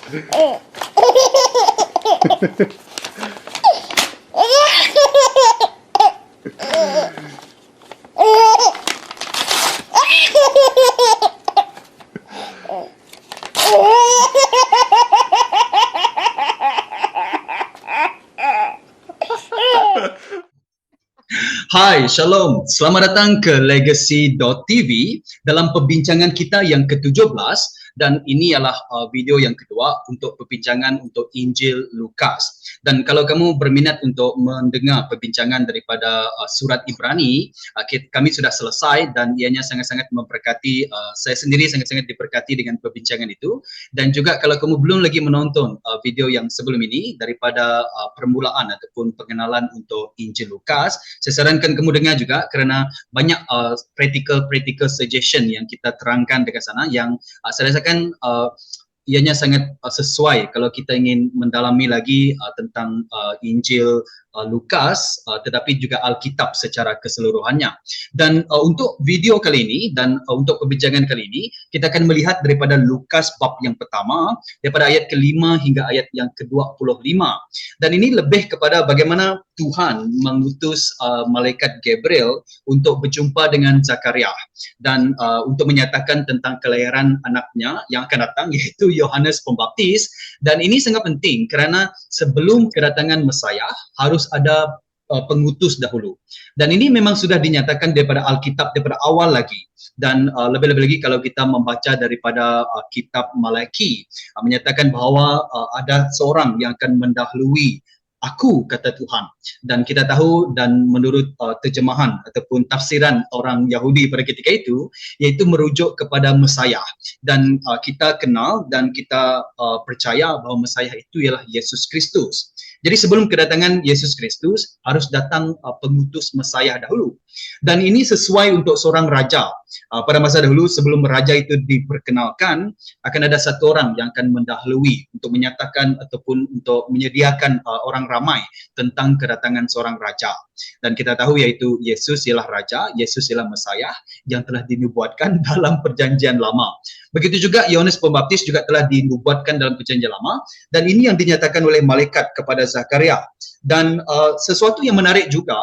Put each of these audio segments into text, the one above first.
Hai, Shalom. Selamat datang ke Legacy.tv dalam perbincangan kita yang ke-17 dan ini adalah video yang kedua untuk perbincangan untuk Injil Lukas. Dan kalau kamu berminat untuk mendengar perbincangan daripada surat Ibrani, kami sudah selesai dan ianya sangat-sangat memberkati, saya sendiri sangat-sangat diberkati dengan perbincangan itu. Dan juga kalau kamu belum lagi menonton video yang sebelum ini daripada permulaan ataupun pengenalan untuk Injil Lukas, saya sarankan kamu dengar juga kerana banyak practical suggestion yang kita terangkan dekat sana yang saya rasakan ianya sangat sesuai kalau kita ingin mendalami lagi tentang Injil Lukas, tetapi juga Alkitab secara keseluruhannya. Dan untuk video kali ini dan untuk perbincangan kali ini, kita akan melihat daripada Lukas bab yang pertama, daripada ayat ke-5 hingga ayat yang ke-25. Dan ini lebih kepada bagaimana Tuhan mengutus malaikat Gabriel untuk berjumpa dengan Zakaria dan untuk menyatakan tentang kelahiran anaknya yang akan datang, iaitu Yohanes Pembaptis. Dan ini sangat penting kerana sebelum kedatangan Mesias harus ada pengutus dahulu. Dan ini memang sudah dinyatakan daripada Alkitab daripada awal lagi. Dan lebih-lebih lagi kalau kita membaca daripada kitab Malaki, menyatakan bahawa ada seorang yang akan mendahului aku, kata Tuhan. Dan kita tahu dan menurut terjemahan ataupun tafsiran orang Yahudi pada ketika itu, iaitu merujuk kepada Mesias. Dan kita kenal dan kita percaya bahawa Mesias itu ialah Yesus Kristus. Jadi sebelum kedatangan Yesus Kristus harus datang pengutus Mesias dahulu. Dan ini sesuai untuk seorang raja. Pada masa dahulu sebelum raja itu diperkenalkan, akan ada satu orang yang akan mendahului untuk menyatakan ataupun untuk menyediakan orang ramai tentang kedatangan seorang raja. Dan kita tahu iaitu Yesus ialah raja, Yesus ialah Mesias yang telah dinubuatkan dalam perjanjian lama. Begitu juga Yohanes Pembaptis juga telah dinubuatkan dalam perjanjian lama, dan ini yang dinyatakan oleh malaikat kepada Zakaria. Dan sesuatu yang menarik juga,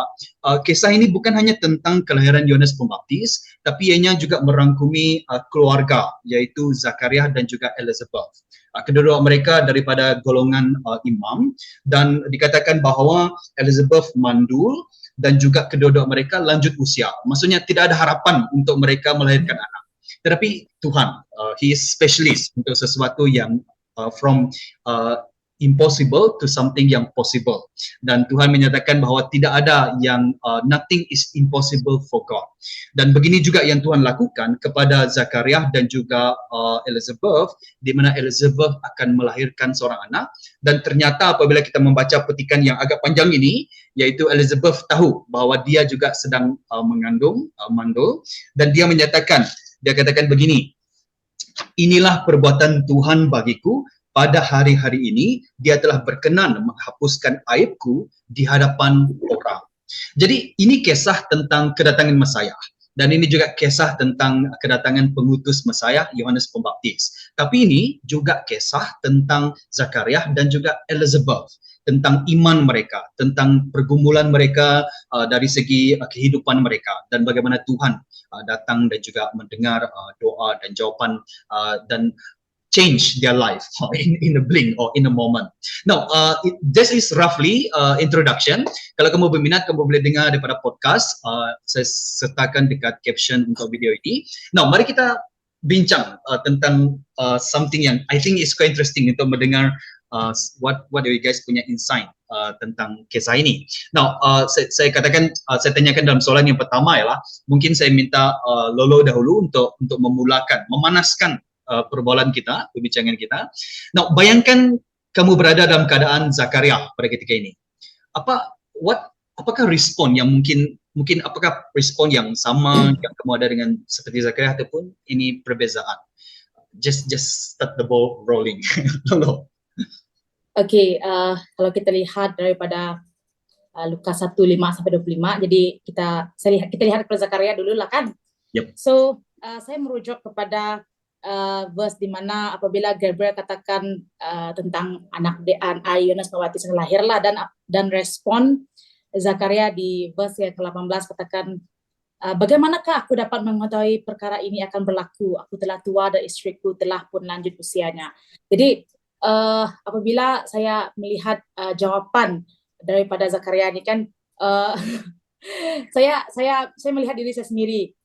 kisah ini bukan hanya tentang kelahiran Yohanes Pembaptis, tapi ianya juga merangkumi keluarga, iaitu Zakaria dan juga Elizabeth. Kedua-dua mereka daripada golongan imam, dan dikatakan bahawa Elizabeth mandul dan juga kedua-dua mereka lanjut usia. Maksudnya tidak ada harapan untuk mereka melahirkan anak. Tetapi Tuhan, He is specialist untuk sesuatu yang from impossible to something yang possible. Dan Tuhan menyatakan bahawa tidak ada yang nothing is impossible for God. Dan begini juga yang Tuhan lakukan kepada Zakaria dan juga Elizabeth, di mana Elizabeth akan melahirkan seorang anak. Dan ternyata apabila kita membaca petikan yang agak panjang ini, iaitu Elizabeth tahu bahawa dia juga sedang mengandung, mandul, dan dia menyatakan, dia katakan begini, inilah perbuatan Tuhan bagiku, pada hari-hari ini dia telah berkenan menghapuskan aibku di hadapan orang. Jadi ini kisah tentang kedatangan Mesias. Dan ini juga kisah tentang kedatangan pengutus Mesias, Yohanes Pembaptis. Tapi ini juga kisah tentang Zakaria dan juga Elizabeth, tentang iman mereka, tentang pergumulan mereka dari segi kehidupan mereka, dan bagaimana Tuhan datang dan juga mendengar doa dan jawapan dan change their life in a blink or in a moment. Now, this is roughly introduction. Kalau kamu berminat, kamu boleh dengar daripada podcast. Saya sertakan dekat caption untuk video ini. Now, mari kita bincang tentang something yang I think is quite interesting untuk mendengar what do you guys punya insight tentang kisah ini. Now, saya katakan, saya tanyakan dalam soalan yang pertama ialah, mungkin saya minta Lolo dahulu untuk memulakan, memanaskan perbualan kita, perbincangan kita. Nah, bayangkan kamu berada dalam keadaan Zakaria pada ketika ini. Apakah respon yang mungkin apakah respon yang sama yang kamu ada dengan seperti Zakaria ataupun ini perbezaan? Just start the ball rolling. Lolo. Okay, kalau kita lihat daripada Lukas 1:5-25, jadi kita lihat kepada Zakaria dulu lah kan. Yep. So saya merujuk kepada verse di mana apabila Gabriel katakan tentang anak Yunus Mawati yang lahirlah, dan respon Zakaria di verse yang ke-18 katakan, bagaimanakah aku dapat mengetahui perkara ini akan berlaku? Aku telah tua dan istriku telah pun lanjut usianya. Jadi apabila saya melihat jawaban daripada Zakaria ini kan, saya melihat diri saya sendiri.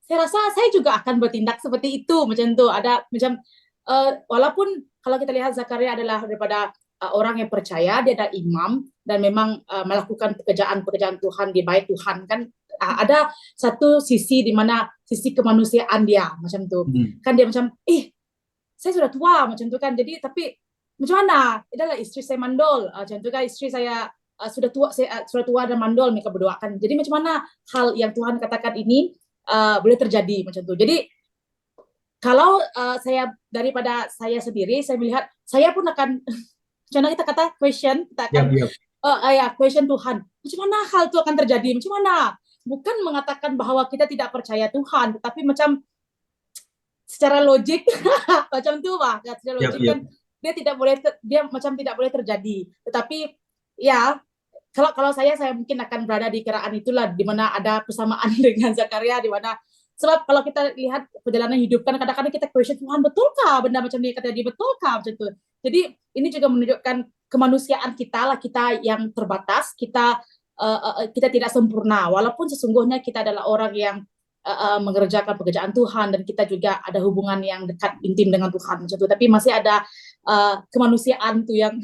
Saya rasa saya juga akan bertindak seperti itu, macam tu. Ada macam walaupun kalau kita lihat Zakaria adalah daripada orang yang percaya, dia adalah imam dan memang melakukan pekerjaan Tuhan di bait Tuhan kan. Ada satu sisi di mana sisi kemanusiaan dia macam tu. Kan dia macam saya sudah tua macam tu kan. Jadi tapi macam mana? Adalah istri saya mandul. Macam tu kan, istri saya sudah tua dan mandul, mereka berdoakan. Jadi macam mana hal yang Tuhan katakan ini boleh terjadi macam tu. Jadi kalau saya daripada saya sendiri, saya melihat saya pun akan macam mana kita kata question, kita akan question Tuhan. Macam mana hal itu akan terjadi? Macam mana? Bukan mengatakan bahwa kita tidak percaya Tuhan, tetapi macam secara logik macam tu bah, secara logik kan dia macam tidak boleh terjadi. Tetapi ya kalau saya mungkin akan berada di kiraan itulah, di mana ada persamaan dengan Zakaria, di mana sebab kalau kita lihat perjalanan hidup kan kadang-kadang kita question Tuhan, betulkah benda macam ni kata dia, betulkah macam tu. Jadi ini juga menunjukkan kemanusiaan kita lah, kita yang terbatas, kita tidak sempurna, walaupun sesungguhnya kita adalah orang yang mengerjakan pekerjaan Tuhan dan kita juga ada hubungan yang dekat intim dengan Tuhan macam tu, tapi masih ada kemanusiaan tu yang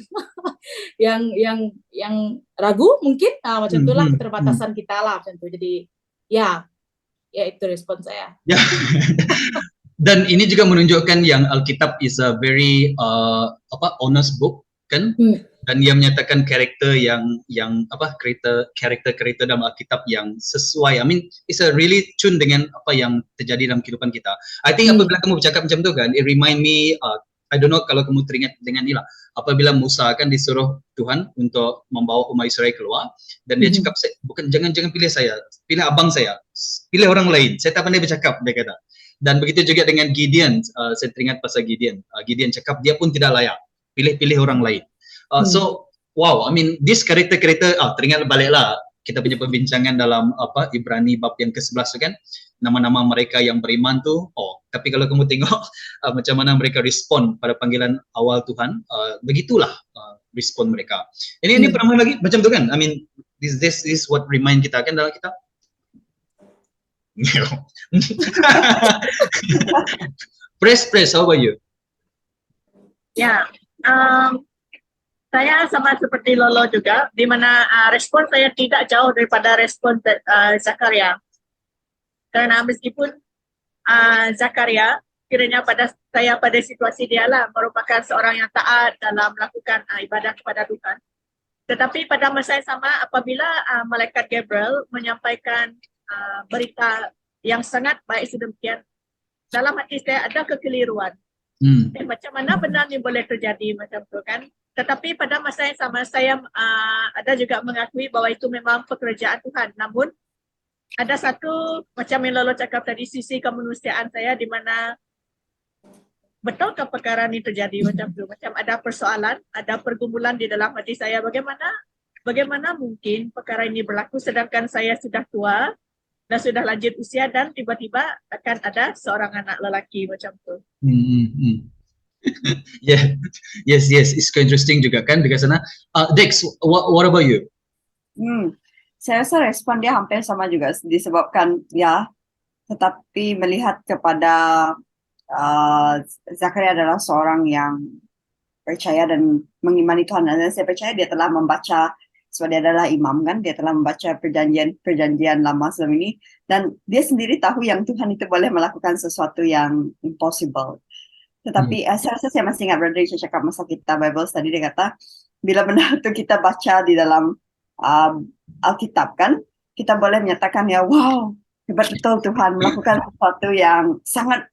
yang ragu mungkin macam itulah keterbatasan kita lah macam tu. Jadi ya itu respon saya. Dan ini juga menunjukkan yang Alkitab is a very honest book kan. Dan dia menyatakan karakter yang karakter dalam Alkitab yang sesuai. I mean, it's a really tune dengan apa yang terjadi dalam kehidupan kita. I think apabila kamu bercakap macam tu kan, it remind me, I don't know kalau kamu teringat dengan ni lah, apabila Musa kan disuruh Tuhan untuk membawa umat Israel keluar, dan dia cakap, bukan jangan pilih saya, pilih abang saya, pilih orang lain, saya tak pandai bercakap, dia kata. Dan begitu juga dengan Gideon, saya teringat pasal Gideon. Gideon cakap dia pun tidak layak, pilih orang lain. So wow, I mean this karakter teringat baliklah kita punya perbincangan dalam Ibrani bab yang ke-11 tu kan, nama-nama mereka yang beriman tu. Tapi kalau kamu tengok macam mana mereka respon pada panggilan awal Tuhan, begitulah respon mereka. Ini pernah lagi macam tu kan. I mean this is what remind kita kan dalam kita. Press, how about you? Ya, saya sama seperti Lolo juga, di mana respon saya tidak jauh daripada respon Zakaria. Karena meskipun Zakaria kiranya pada situasi dia lah merupakan seorang yang taat dalam melakukan ibadah kepada Tuhan. Tetapi pada masa yang sama apabila malaikat Gabriel menyampaikan berita yang sangat baik sedemikian, dalam hati saya ada kekeliruan. Macam mana benda ni boleh terjadi macam tu kan? Tetapi pada masa yang sama saya ada juga mengakui bahwa itu memang pekerjaan Tuhan. Namun ada satu macam yang Lolo cakap tadi, sisi kemanusiaan saya di mana betulkah perkara ini terjadi macam tu? Macam ada persoalan, ada pergumulan di dalam hati saya. Bagaimana mungkin perkara ini berlaku sedangkan saya sudah tua dan sudah lanjut usia dan tiba-tiba akan ada seorang anak lelaki macam tu. Yes, it's interesting juga kan dekat sana. Dex, what about you? Saya rasa respon dia hampir sama juga, disebabkan ya, tetapi melihat kepada Zakaria adalah seorang yang percaya dan mengimani Tuhan, dan saya percaya dia telah membaca, sebab dia adalah imam kan, dia telah membaca perjanjian lama sebelum ini, dan dia sendiri tahu yang Tuhan itu boleh melakukan sesuatu yang impossible. Tetapi saya rasa saya masih ingat Brother Richard cakap masa kita Bible study, dia kata bila benda itu kita baca di dalam Alkitab kan, kita boleh menyatakan ya wow, hebat betul Tuhan melakukan sesuatu yang sangat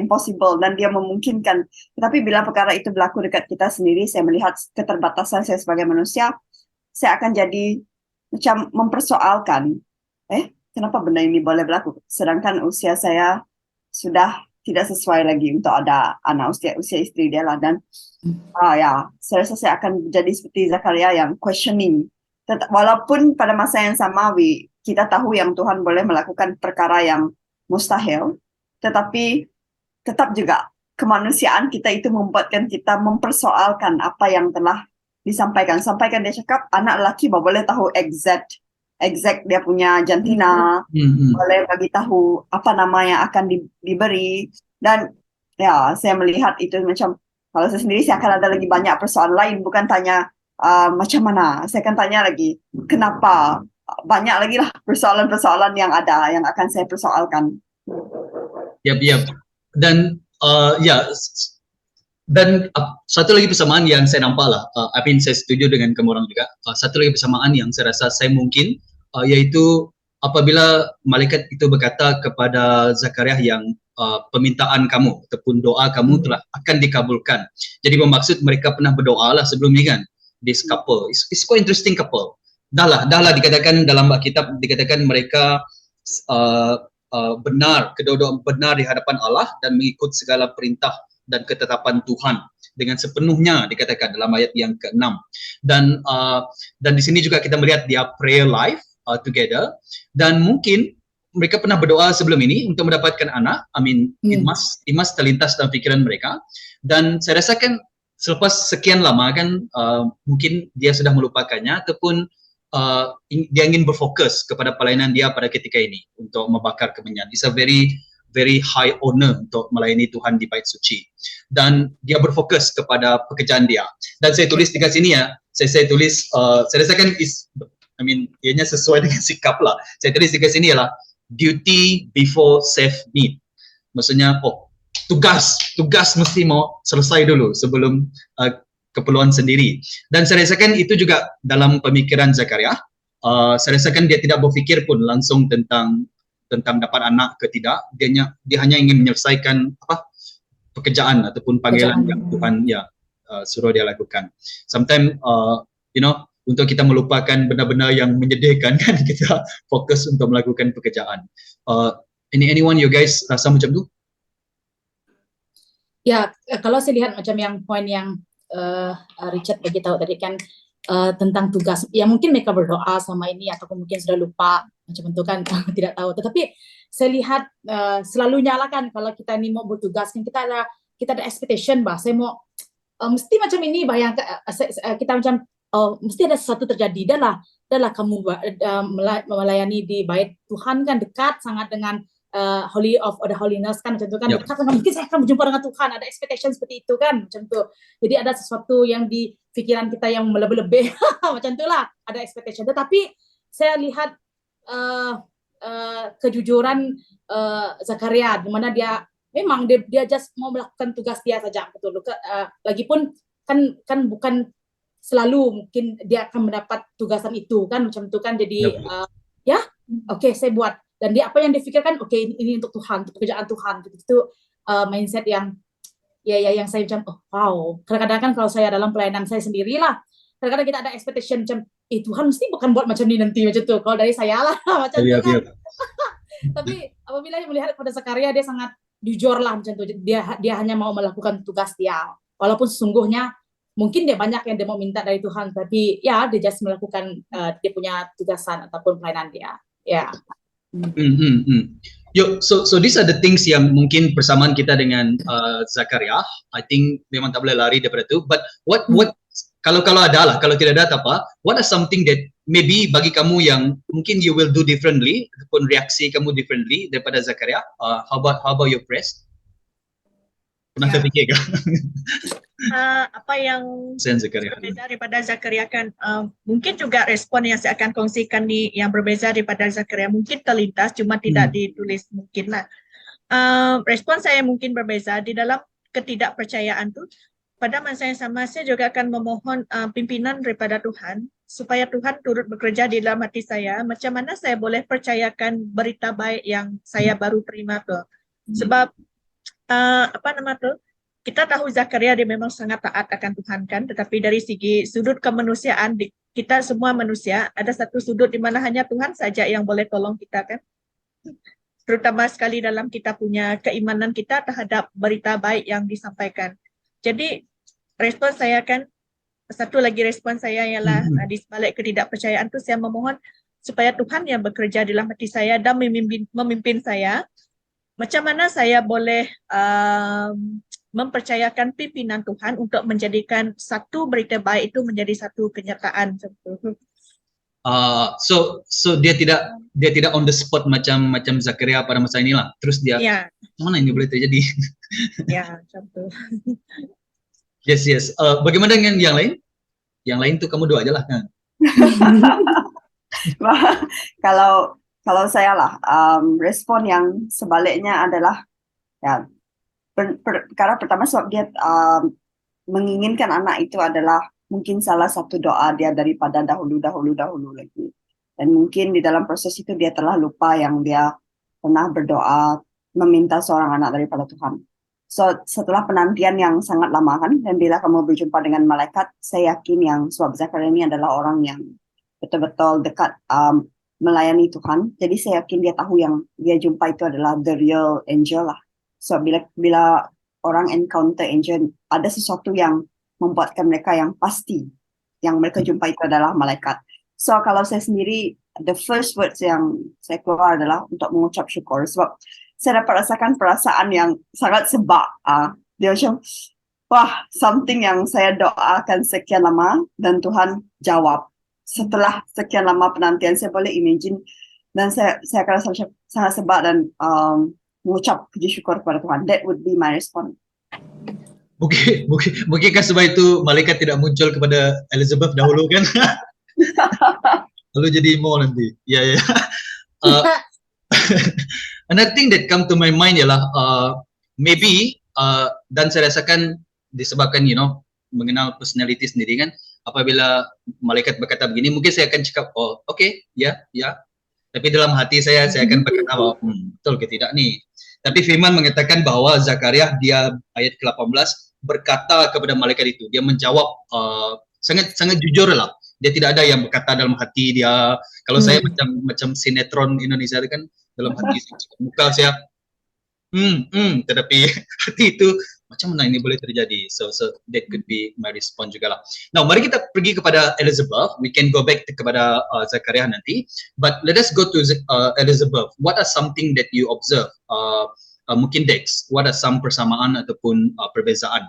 impossible dan dia memungkinkan. Tetapi bila perkara itu berlaku dekat kita sendiri, saya melihat keterbatasan saya sebagai manusia, saya akan jadi macam mempersoalkan, kenapa benda ini boleh berlaku sedangkan usia saya sudah tidak sesuai lagi untuk ada anak usia istri dia lah. Dan ya, saya rasa saya akan jadi seperti Zakaria yang questioning. Walaupun pada masa yang sama kita tahu yang Tuhan boleh melakukan perkara yang mustahil, tetapi tetap juga kemanusiaan kita itu membuatkan kita mempersoalkan apa yang telah disampaikan. Sampaikan dia cakap anak lelaki boleh tahu exact dia punya jantina, boleh bagi tahu apa nama yang akan diberi. Dan ya, saya melihat itu macam, kalau saya sendiri saya akan ada lagi banyak persoalan lain, bukan tanya macam mana, saya akan tanya lagi kenapa, banyak lagi lah persoalan-persoalan yang ada yang akan saya persoalkan. Yap. Dan satu lagi persamaan yang saya nampak lah, saya setuju dengan kamu orang juga. Satu lagi persamaan yang saya rasa saya mungkin, yaitu apabila malaikat itu berkata kepada Zakaria yang permintaan kamu ataupun doa kamu telah akan dikabulkan. Jadi bermaksud mereka pernah berdoa lah sebelum ni kan. This couple, it's quite interesting couple. Dah lah dikatakan dalam Alkitab, dikatakan mereka kedua-dua benar di hadapan Allah dan mengikut segala perintah dan ketetapan Tuhan dengan sepenuhnya, dikatakan dalam ayat yang ke-6. Dan di sini juga kita melihat dia prayer life together, dan mungkin mereka pernah berdoa sebelum ini untuk mendapatkan anak. It must terlintas dalam fikiran mereka. Dan saya rasakan selepas sekian lama kan, mungkin dia sudah melupakannya ataupun dia ingin berfokus kepada pelayanan dia pada ketika ini untuk membakar kemenyan. It's a very high honor untuk melayani Tuhan di Bait Suci. Dan dia berfokus kepada pekerjaan dia. Dan saya tulis di sini ya, saya tulis, saya rasakan ianya sesuai dengan sikap lah. Saya tulis di sini ialah duty before self need. Maksudnya, tugas mesti mau selesai dulu sebelum keperluan sendiri. Dan saya rasakan itu juga dalam pemikiran Zakaria. Saya rasakan dia tidak berfikir pun langsung tentang dapat anak ke tidak. Dia hanya ingin menyelesaikan pekerjaan ataupun panggilan yang Tuhan suruh dia lakukan. Sometimes untuk kita melupakan benda-benda yang menyedihkan kan, kita fokus untuk melakukan pekerjaan. Anyone you guys rasa macam tu? Ya, kalau saya lihat macam yang poin yang Richard bagi tahu tadi kan, tentang tugas, ya mungkin mereka berdoa sama ini ataupun mungkin sudah lupa macam itu kan, tidak tahu. Tetapi saya lihat selalu nyalakan kalau kita ini mau bertugas kan, kita ada expectation bah, saya mau mesti macam ini, bayangkan kita macam mesti ada sesuatu terjadi. Dah lah kamu melayani di bait Tuhan kan, dekat sangat dengan Holy of the Holiness kan, macam itu kan, dekat sangat, mungkin saya akan berjumpa dengan Tuhan, ada expectation seperti itu kan, macam itu. Jadi ada sesuatu yang di pikiran kita yang melebih-lebih macam itulah, ada expectation. Tetapi saya lihat kejujuran Zakaria, di mana dia memang dia just mau melakukan tugas dia saja, betul. Lagipun kan bukan selalu mungkin dia akan mendapat tugasan itu kan, macam itu kan. Jadi oke, saya buat. Dan dia apa yang difikirkan, oke, ini untuk Tuhan, untuk pekerjaan Tuhan. Itu mindset yang yang saya macam wow. Kadang-kadang kan kalau saya dalam pelayanan saya sendirilah, kadang-kadang kita ada expectation macam Tuhan mesti bukan buat macam ini nanti, macam tu. Kalau dari saya lah macam tu kan. Tapi apabila melihat pada Zakaria, dia sangat jujur lah macam tu. Dia hanya mau melakukan tugas dia, walaupun sesungguhnya mungkin dia banyak yang dia mau minta dari Tuhan, tapi ya dia just melakukan dia punya tugasan ataupun pelayanan dia. So these are the things yang mungkin persamaan kita dengan Zakaria. I think memang tak boleh lari daripada itu. But what kalau ada lah, kalau tidak ada apa, what are something that maybe bagi kamu yang mungkin you will do differently ataupun reaksi kamu differently daripada Zakaria? How about your press? Pernah terfikir ke? Apa yang berbeza daripada Zakaria kan, mungkin juga respon yang saya akan kongsikan yang berbeza daripada Zakaria mungkin terlintas, cuma tidak ditulis mungkin lah. Respon saya mungkin berbeza di dalam ketidakpercayaan tu. Pada masa yang sama, saya juga akan memohon pimpinan daripada Tuhan supaya Tuhan turut bekerja di dalam hati saya. Macam mana saya boleh percayakan berita baik yang saya baru terima tu? Sebab kita tahu Zakaria dia memang sangat taat akan Tuhan kan, tetapi dari segi sudut kemanusiaan, kita semua manusia, ada satu sudut di mana hanya Tuhan saja yang boleh tolong kita kan. terutama sekali dalam kita punya keimanan kita terhadap berita baik yang disampaikan. Jadi respon saya kan, satu lagi respon saya ialah di sebalik ketidakpercayaan itu saya memohon supaya Tuhan yang bekerja dalam hati saya dan memimpin saya. Macam mana saya boleh mempercayakan pimpinan Tuhan untuk menjadikan satu berita baik itu menjadi satu kenyataan. So dia tidak on the spot macam Zakaria pada masa inilah. Terus dia Ya, mana ini boleh terjadi? ya, macam tu. Yes. Bagaimana dengan yang lain? Yang lain tuh kamu doa aja lah. Kalau saya lah, respon yang sebaliknya adalah ya perkara pertama sebab dia menginginkan anak itu adalah mungkin salah satu doa dia daripada dahulu lagi. Dan mungkin di dalam proses itu dia telah lupa yang dia pernah berdoa meminta seorang anak daripada Tuhan. So setelah penantian yang sangat lama kan, dan bila kamu berjumpa dengan malaikat, saya yakin yang sebab Zakaria ini adalah orang yang betul-betul dekat melayani Tuhan. Jadi saya yakin dia tahu yang dia jumpa itu adalah the real angel lah. So bila orang encounter angel, ada sesuatu yang membuatkan mereka yang pasti yang mereka jumpa itu adalah malaikat. So kalau saya sendiri, the first words yang saya keluar adalah untuk mengucap syukur sebab saya dapat rasakan perasaan yang sangat sebab. Dia macam, wah, something yang saya doakan sekian lama dan Tuhan jawab. Setelah sekian lama penantian, saya boleh imagine dan saya akan rasa sangat sebab dan mengucap puji syukur kepada Tuhan. That would be my response. Mungkinkah sebab itu malaikat tidak muncul kepada Elizabeth dahulu kan? Lalu jadi Mo nanti. Ya. Another thing that come to my mind ialah maybe dan saya rasakan disebabkan mengenal personality sendiri kan, apabila malaikat berkata begini mungkin saya akan cakap ya. Tapi dalam hati saya akan berkata bahwa betul ke tidak nih. Tapi firman mengatakan bahwa Zakaria dia ayat ke-18 berkata kepada malaikat itu, dia menjawab sangat jujur lah. Dia tidak ada yang berkata dalam hati dia. Kalau saya macam sinetron Indonesia kan, dalam hati muka saya tetapi hati itu macam mana ini boleh terjadi. So that could be my response juga lah. Now mari kita pergi kepada Elizabeth. We can go back kepada Zakaria nanti, but let us go to Elizabeth. What are something that you observe? Mungkin Dex, what are some persamaan ataupun perbezaan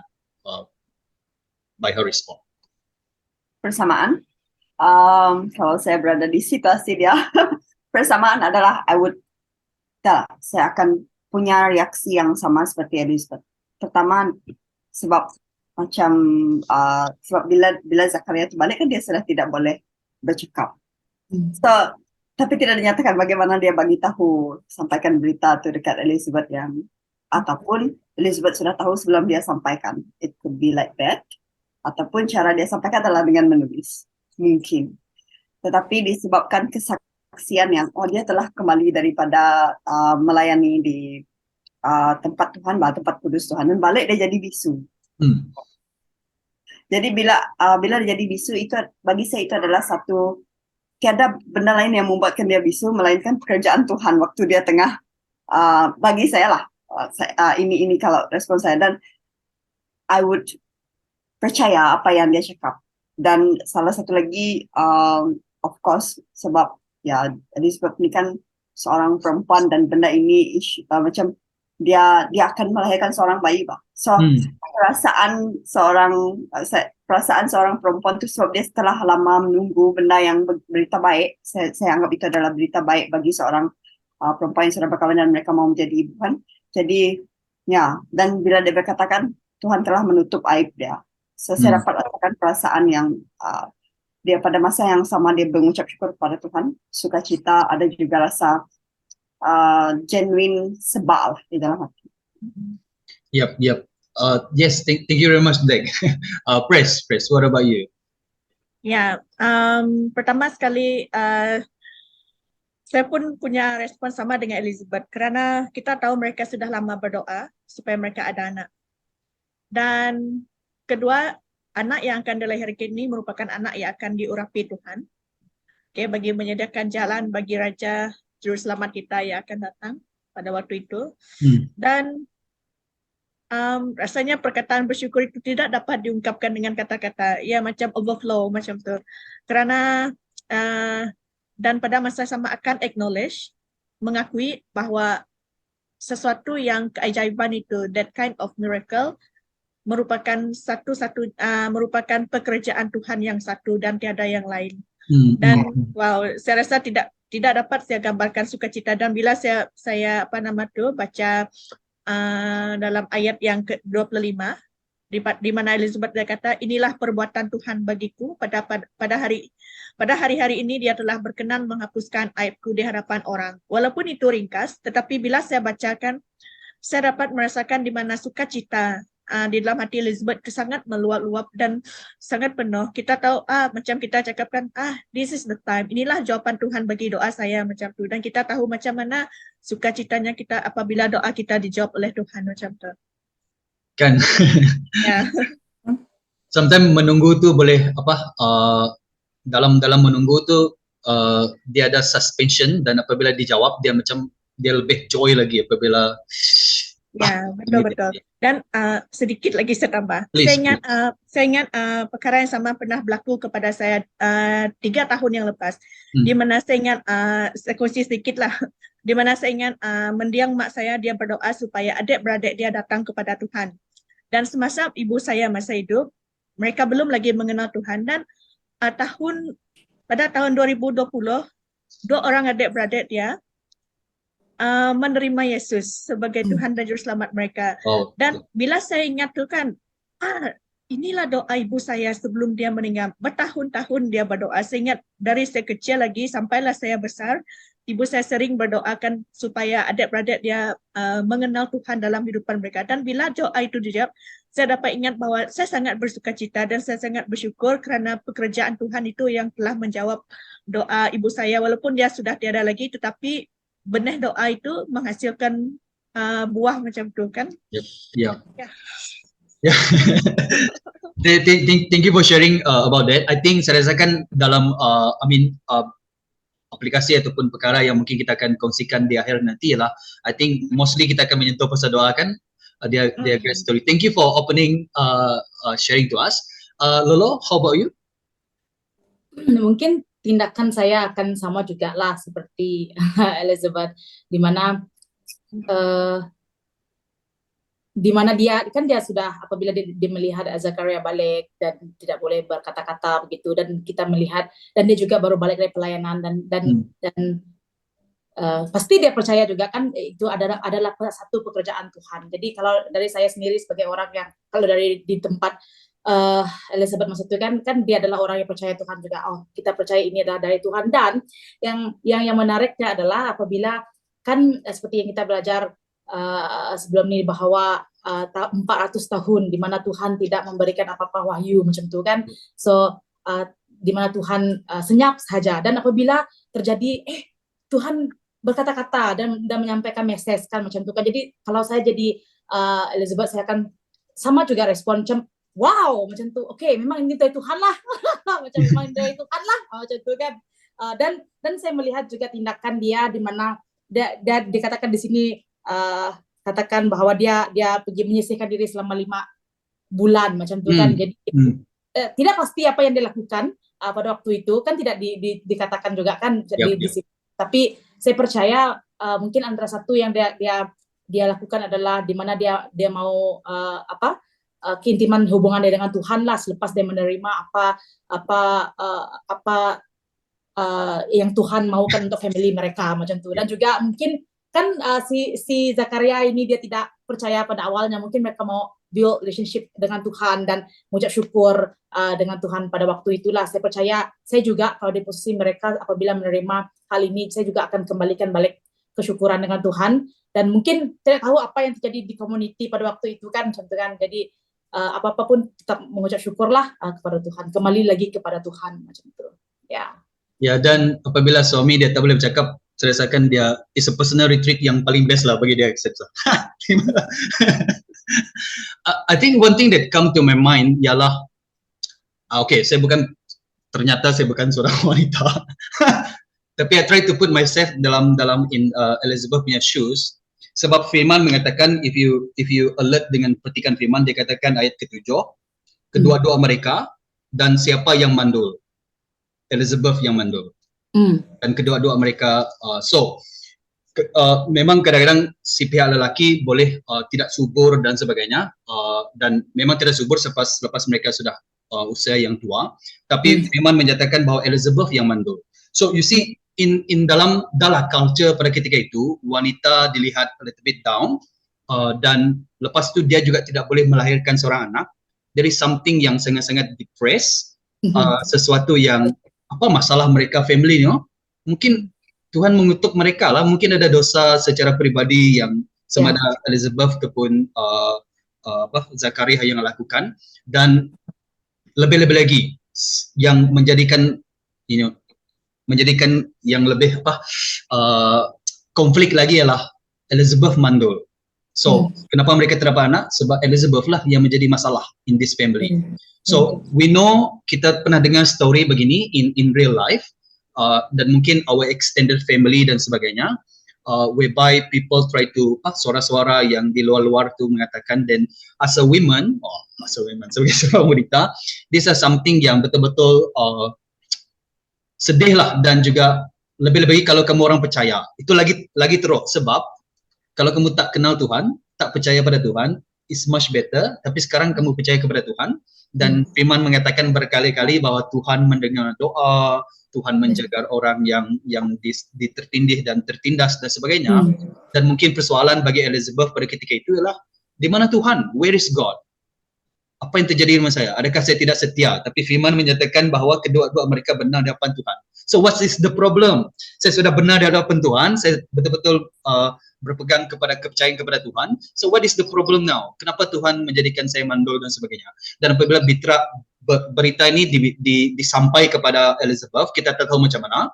by her response? Persamaan, kalau saya berada di situasi dia, persamaan adalah saya akan punya reaksi yang sama seperti Elizabeth. Pertama, sebab bila Zakaria itu balik kan dia sudah tidak boleh bercakap. So, tapi tidak dinyatakan bagaimana dia bagi tahu, sampaikan berita itu dekat Elizabeth ataupun Elizabeth sudah tahu sebelum dia sampaikan. It could be like that. Ataupun cara dia sampaikan adalah dengan menulis. Mungkin. Tetapi disebabkan kesaksian yang, dia telah kembali daripada melayani di tempat Tuhan, tempat kudus Tuhan, dan balik dia jadi bisu. Jadi bila dia jadi bisu, itu bagi saya itu adalah satu, tiada benda lain yang membuatkan dia bisu, melainkan pekerjaan Tuhan waktu dia tengah, bagi saya lah, ini kalau respon saya, dan I would percaya apa yang dia cakap. Dan salah satu lagi, of course, sebab ya Elizabeth ini kan seorang perempuan dan benda ini macam dia akan melahirkan seorang bayi, Pak. So perasaan seorang perempuan itu sebab dia setelah lama menunggu benda yang berita baik, saya anggap itu adalah berita baik bagi seorang perempuan yang sudah berkahwin dan mereka mau menjadi ibu kan. Jadi ya, dan bila dia berkatakan Tuhan telah menutup aib dia, saya dapat rasakan perasaan yang dia pada masa yang sama dia mengucap syukur kepada Tuhan, sukacita, ada juga rasa genuine sebal di dalam hati. Yep. Yes, thank you very much, Dek. Press, what about you? Ya, pertama sekali saya pun punya respon sama dengan Elizabeth kerana kita tahu mereka sudah lama berdoa supaya mereka ada anak. Dan kedua, anak yang akan dilahirkan ini merupakan anak yang akan diurapi Tuhan. Bagi menyediakan jalan bagi Raja Juru Selamat kita yang akan datang pada waktu itu. Hmm. Dan rasanya perkataan bersyukur itu tidak dapat diungkapkan dengan kata-kata, ya macam overflow macam tu. Kerana dan pada masa sama akan acknowledge, mengakui bahawa sesuatu yang keajaiban itu, that kind of miracle, merupakan merupakan pekerjaan Tuhan yang satu dan tiada yang lain. Dan wow, saya rasa tidak dapat saya gambarkan sukacita. Dan bila saya baca dalam ayat yang ke-25 di mana Elizabeth berkata, inilah perbuatan Tuhan bagiku pada hari-hari ini dia telah berkenan menghapuskan aibku di hadapan orang. Walaupun itu ringkas, tetapi bila saya bacakan, saya dapat merasakan di mana sukacita di dalam hati Elizabeth sangat meluap-luap dan sangat penuh. Kita tahu macam kita cakapkan, this is the time. Inilah jawapan Tuhan bagi doa saya macam tu. Dan kita tahu macam mana sukacitanya kita apabila doa kita dijawab oleh Tuhan macam tu. Kan. Ya. Sometimes menunggu tu boleh dalam menunggu tu dia ada suspension, dan apabila dijawab dia macam dia lebih joy lagi apabila ya, betul-betul. Dan sedikit lagi saya tambah. Saya ingat perkara yang sama pernah berlaku kepada saya 3 tahun yang lepas. Di mana saya ingat, saya kongsi sedikit lah. Di mana saya ingat mendiang mak saya, dia berdoa supaya adik-beradik dia datang kepada Tuhan. Dan semasa ibu saya masa hidup, mereka belum lagi mengenal Tuhan. Dan pada tahun 2020, 2 orang adik-beradik dia menerima Yesus sebagai Tuhan dan Juru Selamat mereka. Dan bila saya ingat tu kan, inilah doa ibu saya sebelum dia meninggal. Bertahun-tahun dia berdoa. Saya ingat dari saya kecil lagi sampailah saya besar, ibu saya sering berdoakan supaya adik-beradik dia mengenal Tuhan dalam kehidupan mereka. Dan bila doa itu dijawab, saya dapat ingat bahawa saya sangat bersukacita dan saya sangat bersyukur kerana pekerjaan Tuhan itu yang telah menjawab doa ibu saya. Walaupun dia sudah tiada lagi, tetapi benih doa itu menghasilkan buah macam tu kan? Yeah. Thank you for sharing about that. I think saya rasakan dalam aplikasi ataupun perkara yang mungkin kita akan kongsikan di akhir nanti ialah, I think mostly kita akan menyentuh pasal doa kan, dia great story. Thank you for opening sharing to us. Lolo, how about you? Mungkin tindakan saya akan sama juga lah seperti Elizabeth, di mana dia kan dia sudah apabila dia melihat Zakaria balik dan tidak boleh berkata-kata begitu, dan kita melihat dan dia juga baru balik dari pelayanan dan pasti dia percaya juga kan itu adalah satu pekerjaan Tuhan. Jadi kalau dari saya sendiri sebagai orang yang kalau di tempat Elizabeth maksud itu kan dia adalah orang yang percaya Tuhan juga. Kita percaya ini adalah dari Tuhan. Dan yang menariknya adalah apabila kan seperti yang kita belajar sebelum ini bahwa 400 tahun di mana Tuhan tidak memberikan apa-apa wahyu macam itu kan. So di mana Tuhan senyap saja, dan apabila terjadi Tuhan berkata-kata dan menyampaikan message kan macam itu kan. Jadi kalau saya jadi Elizabeth, saya akan sama juga respon macam wow macam tu, memang ini dari Tuhan lah macam memang dari Tuhan lah macam tu kan. Dan saya melihat juga tindakan dia di mana dia dikatakan di sini katakan bahwa dia pergi menyisihkan diri selama 5 bulan macam tu kan. Jadi tidak pasti apa yang dia lakukan pada waktu itu kan tidak dikatakan juga kan di sini. Tapi saya percaya mungkin antara satu yang dia lakukan adalah di mana dia mau keintiman hubungan dia dengan Tuhan lah selepas dia menerima apa yang Tuhan maukan untuk family mereka macam tu. Dan juga mungkin kan si Zakaria ini dia tidak percaya pada awalnya, mungkin mereka mau build relationship dengan Tuhan dan mengucap syukur dengan Tuhan pada waktu itulah. Saya percaya saya juga kalau di posisi mereka apabila menerima hal ini, saya juga akan kembalikan balik kesyukuran dengan Tuhan. Dan mungkin tidak tahu apa yang terjadi di community pada waktu itu kan macam tu kan. Jadi apa-apa pun tetap mengucap syukurlah kepada Tuhan, kembali lagi kepada Tuhan macam itu. Ya, dan apabila suami dia tak boleh bercakap, saya rasakan dia is a personal retreat yang paling best lah bagi dia accept lah. I think one thing that come to my mind ialah ternyata saya bukan seorang wanita. Tapi I try to put myself dalam in Elizabeth punya shoes. Sebab firman mengatakan if you alert dengan petikan firman, dia katakan ayat ke-7, kedua-dua mereka dan siapa yang mandul? Elizabeth yang mandul. Dan kedua-dua mereka memang kadang-kadang si pihak lelaki boleh tidak subur dan sebagainya, dan memang tidak subur lepas mereka sudah usia yang tua, tapi firman menyatakan bahwa Elizabeth yang mandul. So you see, in dalam culture pada ketika itu, wanita dilihat a little bit down, dan lepas itu dia juga tidak boleh melahirkan seorang anak. There is something yang sangat-sangat depressed, sesuatu yang masalah mereka family, mungkin Tuhan mengutuk mereka lah, mungkin ada dosa secara pribadi yang sama ada Elizabeth ataupun Zakaria yang lakukan, dan lebih-lebih lagi yang menjadikan yang lebih konflik lagi ialah Elizabeth mandul. So kenapa mereka tidak dapat anak? Sebab Elizabeth lah yang menjadi masalah in this family. So we know, kita pernah dengar story begini in real life, dan mungkin our extended family dan sebagainya, whereby people try to suara-suara yang di luar-luar tu mengatakan, dan as a woman sebagai seorang wanita, this is something yang betul-betul sedih lah, dan juga lebih-lebih kalau kamu orang percaya, itu lagi teruk. Sebab kalau kamu tak kenal Tuhan, tak percaya pada Tuhan, is much better. Tapi sekarang kamu percaya kepada Tuhan, dan firman mengatakan berkali-kali bahwa Tuhan mendengar doa, Tuhan menjaga orang yang tertindih dan tertindas dan sebagainya. Dan mungkin persoalan bagi Elizabeth pada ketika itu ialah, di mana Tuhan? Where is God? Apa yang terjadi dengan saya? Adakah saya tidak setia? Tapi firman menyatakan bahawa kedua-dua mereka benar di hadapan Tuhan. So what is the problem? Saya sudah benar di hadapan Tuhan, saya betul-betul berpegang kepada kepercayaan kepada Tuhan. So what is the problem now? Kenapa Tuhan menjadikan saya mandul dan sebagainya? Dan apabila berita ini disampai kepada Elizabeth, kita tak tahu macam mana,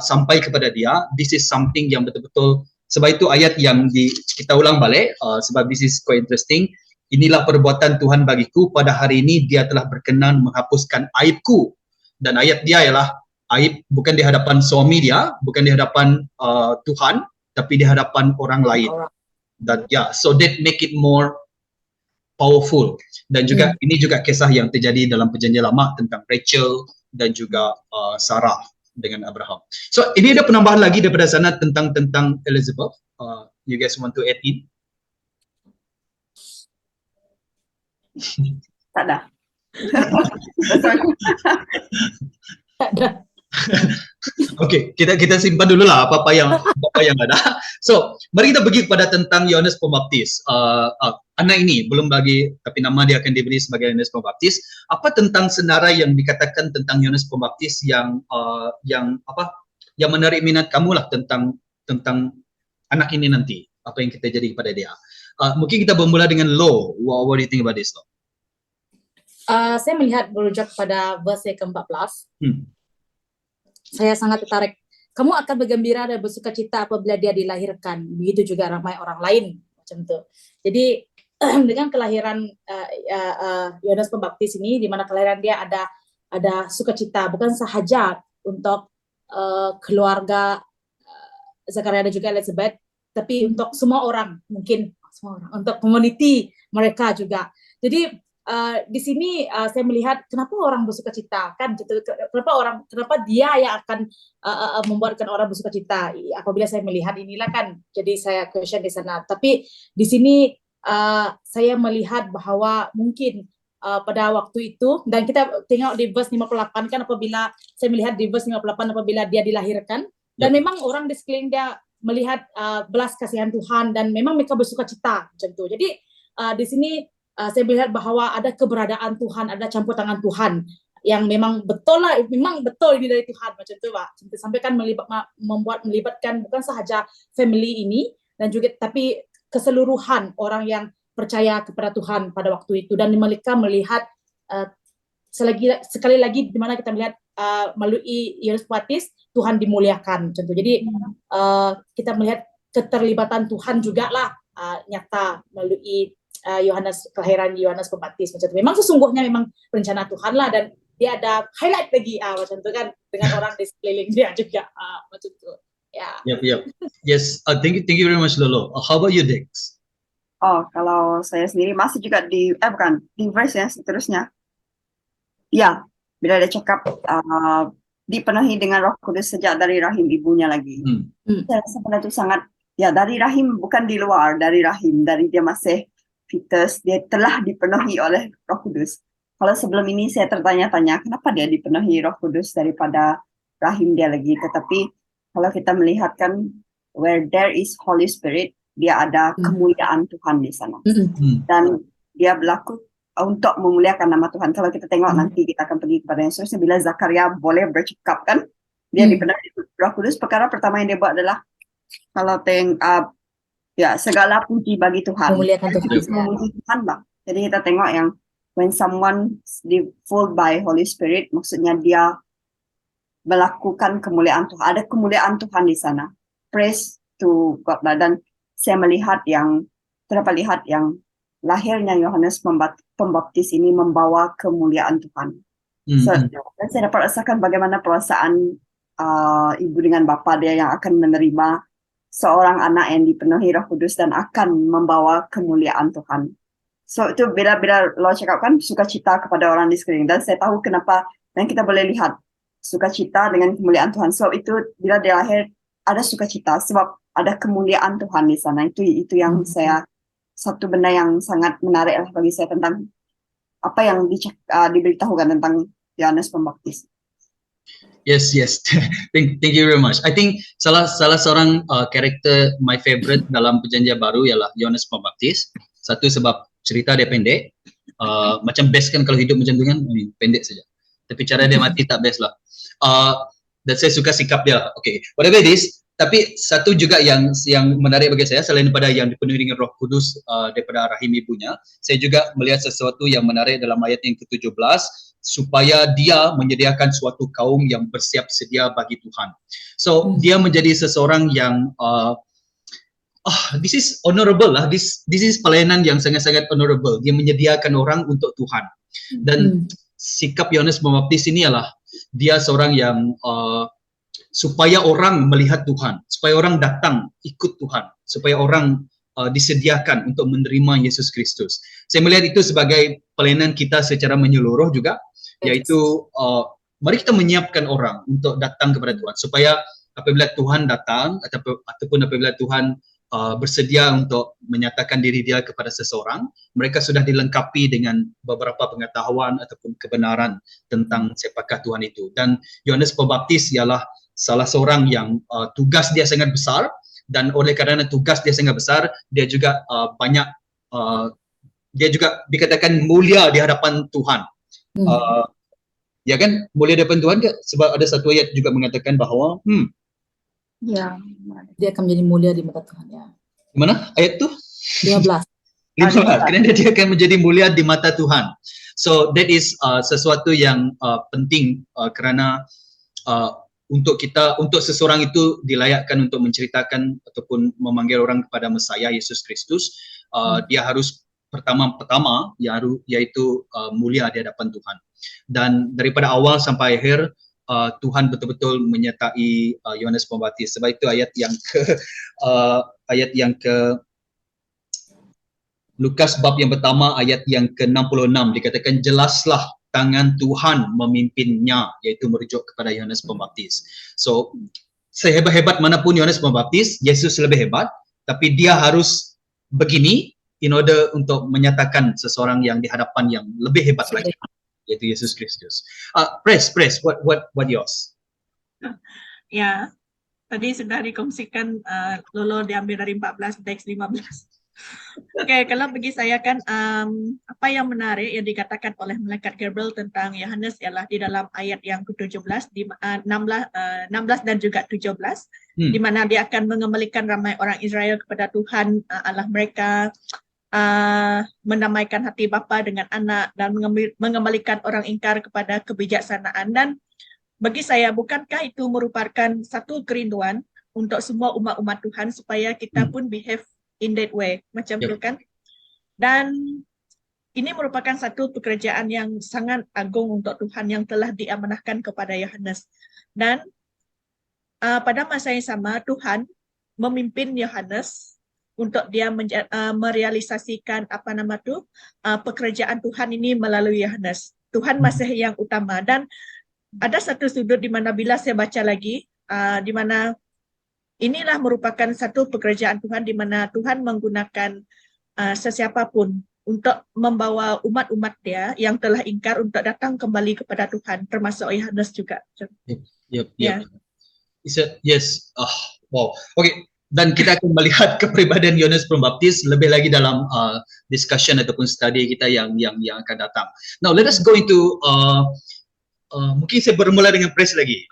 sampai kepada dia, this is something yang betul-betul, sebab itu ayat yang kita ulang balik, sebab this is quite interesting. Inilah perbuatan Tuhan bagiku, pada hari ini dia telah berkenan menghapuskan aibku. Dan ayat dia ialah aib bukan di hadapan suami dia, bukan di hadapan Tuhan, tapi di hadapan orang lain. Dan so that make it more powerful. Dan juga ini juga kisah yang terjadi dalam Perjanjian Lama tentang Rachel dan juga Sarah dengan Abraham. So ini ada penambahan lagi daripada sana tentang Elizabeth. You guys want to add in? Tak ada. Tak ada. Okey, kita simpan dulu lah apa yang ada. So, mari kita pergi kepada tentang Yohanes Pembaptis. Anak ini belum lagi, tapi nama dia akan diberi sebagai Yohanes Pembaptis. Apa tentang senarai yang dikatakan tentang Yohanes Pembaptis yang menarik minat kamu lah tentang anak ini nanti? Apa yang kita jadi kepada dia? Mungkin kita bermula dengan Lo. What do you think about this, Lo? Saya melihat berujuk pada verse ke-14. Saya sangat tertarik. Kamu akan bergembira dan bersuka cita apabila dia dilahirkan. Begitu juga ramai orang lain, macam itu. Jadi dengan kelahiran Yohanes Pembaptis ini, di mana kelahiran dia ada sukacita, bukan sahaja untuk keluarga Zakaria dan juga Elizabeth, tapi untuk semua orang, mungkin semua orang, untuk community mereka juga. Jadi di sini saya melihat kenapa orang bersukacita, kan gitu. Kenapa dia yang akan membuatkan orang bersukacita. Apabila saya melihat inilah kan, jadi saya question di sana. Tapi di sini saya melihat bahwa mungkin pada waktu itu, dan kita tengok di verse 58 kan, apabila saya melihat di verse 58 apabila dia dilahirkan, dan memang orang di sekeliling dia melihat belas kasihan Tuhan, dan memang mereka bersukacita macam itu. Jadi di sini saya melihat bahwa ada keberadaan Tuhan, ada campur tangan Tuhan yang memang betul lah, memang betul ini dari Tuhan macam itu, Pak. Sampai kan melibatkan bukan sahaja family ini, dan juga tapi keseluruhan orang yang percaya kepada Tuhan pada waktu itu. Dan mereka melihat sekali lagi di mana kita melihat melalui Yohanes Pembaptis Tuhan dimuliakan macam itu. Jadi kita melihat keterlibatan Tuhan juga lah nyata melalui kelahiran Yohanes Pembaptis macam itu. Memang sesungguhnya memang rencana Tuhan lah, dan dia ada highlight lagi macam itu kan dengan orang di sekeliling dia juga macam itu. Ya. Yep. Yes, thank you very much, Lolo. How about you, Dex? Oh, kalau saya sendiri masih juga bukan, di verse yang seterusnya. Ya, bila dia cakap dipenuhi dengan Roh Kudus sejak dari rahim ibunya lagi. Saya rasa benda itu sangat, ya dari rahim, bukan di luar, dari rahim, dari dia masih fetus, dia telah dipenuhi oleh Roh Kudus. Kalau sebelum ini saya tertanya-tanya, kenapa dia dipenuhi Roh Kudus daripada rahim dia lagi. Tetapi kalau kita melihat kan, where there is Holy Spirit, dia ada kemuliaan Tuhan di sana. Dan dia berlaku untuk memuliakan nama Tuhan. Kalau kita tengok nanti kita akan pergi kepada yang seterusnya, bila Zakaria boleh bercakap kan, dia dipenuhi Roh Kudus, perkara pertama yang dia buat adalah kalau segala puji bagi Tuhan. Memuliakan Tuhan. Memuji Tuhan lah. Jadi kita tengok yang when someone full by Holy Spirit, maksudnya dia melakukan kemuliaan Tuhan. Ada kemuliaan Tuhan di sana. Praise to God. Dan saya terdapat lihat yang lahirnya Yohanes Pembaptis ini membawa kemuliaan Tuhan. Dan saya dapat rasakan bagaimana perasaan ibu dengan bapa dia yang akan menerima seorang anak yang dipenuhi Roh Kudus dan akan membawa kemuliaan Tuhan. So itu bila lo cakap kan sukacita kepada orang di sekeliling, dan saya tahu kenapa, dan kita boleh lihat sukacita dengan kemuliaan Tuhan. So itu bila dia lahir ada sukacita sebab ada kemuliaan Tuhan di sana. Itu yang satu benda yang sangat menarik lah bagi saya tentang apa yang diberitahukan tentang Yohanes Pembaptis. Yes. Thank you very much. I think salah seorang karakter my favorite dalam Perjanjian Baru ialah Yohanes Pembaptis. Satu sebab cerita dia pendek. Macam best kan kalau hidup macam tu kan, pendek saja. Tapi cara dia mati tak best lah. Dan saya suka sikap dia. Okay, whatever it is. Tapi satu juga yang menarik bagi saya, selain daripada yang dipenuhi dengan Roh Kudus daripada rahim ibunya, saya juga melihat sesuatu yang menarik dalam ayat yang ke-17, supaya dia menyediakan suatu kaum yang bersiap sedia bagi Tuhan. So dia menjadi seseorang yang this is honorable lah. This is pelayanan yang sangat-sangat honorable. Dia menyediakan orang untuk Tuhan. Dan sikap Yohanes Pembaptis ini adalah dia seorang yang supaya orang melihat Tuhan, supaya orang datang ikut Tuhan, supaya orang disediakan untuk menerima Yesus Kristus. Saya melihat itu sebagai pelayanan kita secara menyeluruh juga, yaitu mari kita menyiapkan orang untuk datang kepada Tuhan, supaya apabila Tuhan datang ataupun apabila Tuhan bersedia untuk menyatakan diri dia kepada seseorang, mereka sudah dilengkapi dengan beberapa pengetahuan ataupun kebenaran tentang siapakah Tuhan itu. Dan Yohanes Pembaptis ialah salah seorang yang tugas dia sangat besar, dan oleh kerana tugas dia sangat besar, dia juga dia juga dikatakan mulia di hadapan Tuhan. Ya kan, mulia di hadapan Tuhan kan? Sebab ada satu ayat juga mengatakan bahawa ya, dia akan menjadi mulia di mata Tuhan ya. Mana ayat tu? 15. Kerana dia akan menjadi mulia di mata Tuhan. So that is sesuatu yang penting kerana untuk seseorang itu dilayakkan untuk menceritakan ataupun memanggil orang kepada Mesaya Yesus Kristus, dia harus pertama yaitu mulia di hadapan Tuhan. Dan daripada awal sampai akhir Tuhan betul-betul menyertai Yohanes Pembaptis. Sebab itu ayat yang ke Lukas bab yang pertama ayat yang ke-66 dikatakan jelaslah tangan Tuhan memimpinnya, iaitu merujuk kepada Yohanes Pembaptis. So sehebat-hebat manapun Yohanes Pembaptis, Yesus lebih hebat, tapi dia harus begini in order untuk menyatakan seseorang yang di hadapan yang lebih hebat lagi, yaitu Yesus Kristus. Press, what yours? Ya, tadi sudah dikongsikan Lolo diambil dari 14, Dex 15. Oke, kalau bagi saya kan apa yang menarik yang dikatakan oleh malaikat Gabriel tentang Yohanes ialah di dalam ayat yang ke-17 di 16 dan juga 17 di mana dia akan mengembalikan ramai orang Israel kepada Tuhan Allah mereka, mendamaikan hati bapa dengan anak dan mengembalikan orang ingkar kepada kebijaksanaan. Dan bagi saya, bukankah itu merupakan satu kerinduan untuk semua umat-umat Tuhan supaya kita pun behave in that way, macam itu kan? Dan ini merupakan satu pekerjaan yang sangat agung untuk Tuhan yang telah diamanahkan kepada Yohanes. Dan pada masa yang sama Tuhan memimpin Yohanes untuk dia merealisasikan pekerjaan Tuhan ini melalui Yohanes. Tuhan masih yang utama, dan ada satu sudut di mana bila saya baca lagi, di mana inilah merupakan satu pekerjaan Tuhan di mana Tuhan menggunakan sesiapapun untuk membawa umat-umat dia yang telah ingkar untuk datang kembali kepada Tuhan, termasuk Yohanes juga. Yep. Ya. Yes. Wow. Okay. Dan kita akan melihat kepribadian Yohanes Pembaptis lebih lagi dalam discussion ataupun study kita yang akan datang. Now let us go into mungkin saya bermula dengan Pres lagi.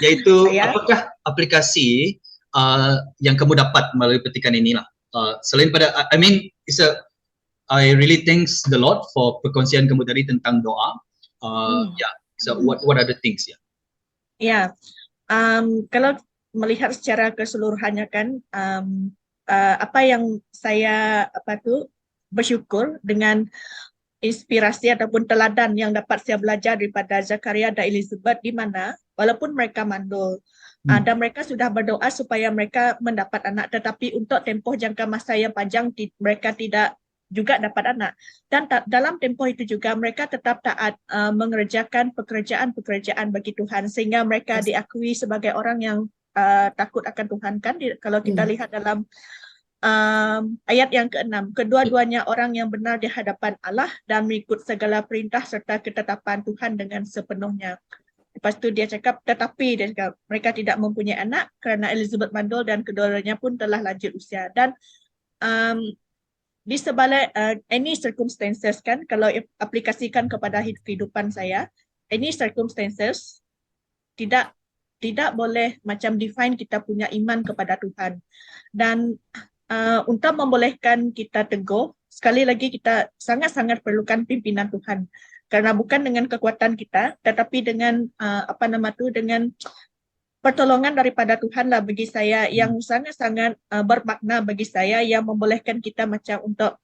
Yaitu apakah aplikasi yang kamu dapat melalui petikan inilah? Selain pada, I really thanks the Lord for perkongsian kamu tadi tentang doa. So what are the things? Kalau melihat secara keseluruhannya kan, apa yang saya bersyukur dengan inspirasi ataupun teladan yang dapat saya belajar daripada Zakaria dan Elizabeth, di mana walaupun mereka mandul dan mereka sudah berdoa supaya mereka mendapat anak, tetapi untuk tempoh jangka masa yang panjang mereka tidak juga dapat anak, dan dalam tempoh itu juga mereka tetap taat mengerjakan pekerjaan-pekerjaan bagi Tuhan, sehingga mereka diakui sebagai orang yang takut akan Tuhan kan. Kalau kita lihat dalam ayat yang ke-6, kedua-duanya orang yang benar di hadapan Allah dan mengikut segala perintah serta ketetapan Tuhan dengan sepenuhnya. Lepas tu dia cakap, tetapi dia cakap, mereka tidak mempunyai anak kerana Elizabeth mandul dan kedua-duanya pun telah lanjut usia. Dan di sebalik any circumstances kan, kalau aplikasikan kepada kehidupan saya, any circumstances tidak boleh macam define kita punya iman kepada Tuhan. Dan untuk membolehkan kita teguh, sekali lagi kita sangat-sangat perlukan pimpinan Tuhan. Karena bukan dengan kekuatan kita, tetapi dengan dengan pertolongan daripada Tuhan lah bagi saya, yang sangat-sangat bermakna bagi saya, yang membolehkan kita macam untuk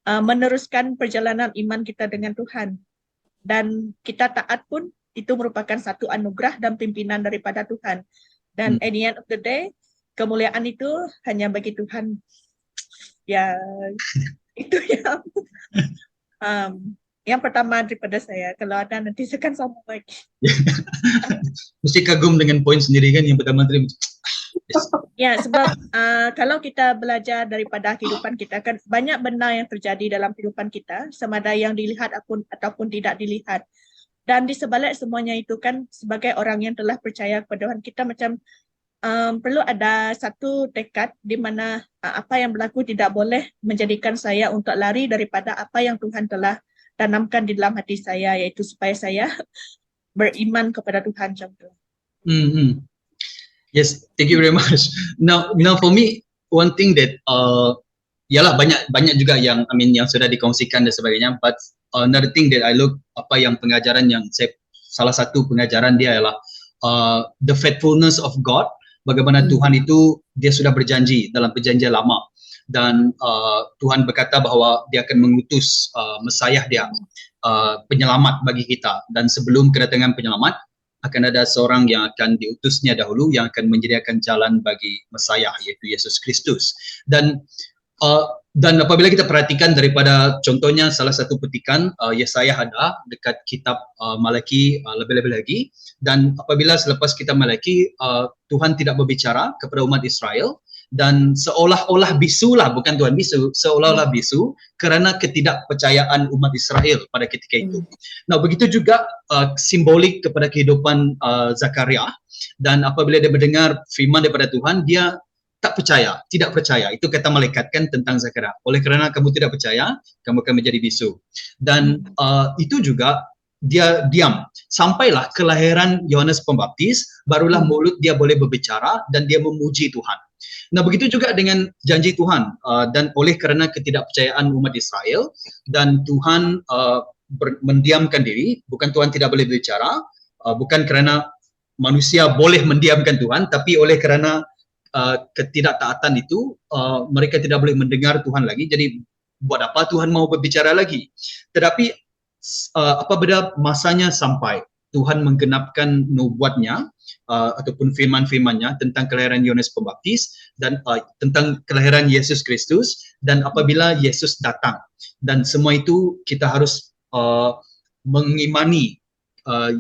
meneruskan perjalanan iman kita dengan Tuhan. Dan kita taat pun itu merupakan satu anugerah dan pimpinan daripada Tuhan. Dan at the end of the day, kemuliaan itu hanya bagi Tuhan. Ya, itu yang pertama daripada saya. Kalau ada nanti saya akan sambung lagi. Mesti kagum dengan poin sendiri kan yang pertama tadi. Ya, sebab kalau kita belajar daripada kehidupan kita, kan banyak benda yang terjadi dalam kehidupan kita, sama ada yang dilihat ataupun tidak dilihat. Dan di sebalik semuanya itu kan, sebagai orang yang telah percaya kepada Tuhan, kita macam perlu ada satu tekad di mana apa yang berlaku tidak boleh menjadikan saya untuk lari daripada apa yang Tuhan telah tanamkan di dalam hati saya, yaitu supaya saya beriman kepada Tuhan macam tu. Yes, thank you very much. Now for me, one thing that yalah banyak juga yang yang sudah dikongsikan dan sebagainya, but another thing that I look, yang pengajaran yang salah satu pengajaran dia ialah the faithfulness of God. Bagaimana Tuhan itu dia sudah berjanji dalam perjanjian lama, dan Tuhan berkata bahawa dia akan mengutus Mesiah dia, penyelamat bagi kita, dan sebelum kedatangan penyelamat akan ada seorang yang akan diutusnya dahulu yang akan menyediakan jalan bagi Mesiah, yaitu Yesus Kristus. Dan apabila kita perhatikan daripada contohnya salah satu petikan Yesaya ada dekat kitab Malaki lebih-lebih lagi, dan apabila selepas kita Malaki Tuhan tidak berbicara kepada umat Israel, dan seolah-olah bisu lah, bukan Tuhan bisu, seolah-olah bisu kerana ketidakpercayaan umat Israel pada ketika itu. Nah, begitu juga simbolik kepada kehidupan Zakaria, dan apabila dia mendengar firman daripada Tuhan, dia tak percaya, tidak percaya. Itu kata malaikat kan tentang Zakaria. Oleh kerana kamu tidak percaya, kamu akan menjadi bisu. Dan itu juga dia diam. Sampailah kelahiran Yohanes Pembaptis, barulah mulut dia boleh berbicara dan dia memuji Tuhan. Nah, begitu juga dengan janji Tuhan, dan oleh kerana ketidakpercayaan umat Israel, dan Tuhan mendiamkan diri, bukan Tuhan tidak boleh berbicara, bukan kerana manusia boleh mendiamkan Tuhan, tapi oleh kerana ketidaktaatan itu, mereka tidak boleh mendengar Tuhan lagi. Jadi buat apa Tuhan mau berbicara lagi? Tetapi apabila masanya sampai, Tuhan menggenapkan nubuatnya, ataupun firman-firmannya tentang kelahiran Yohanes Pembaptis dan tentang kelahiran Yesus Kristus dan apabila Yesus datang. Dan semua itu kita harus mengimani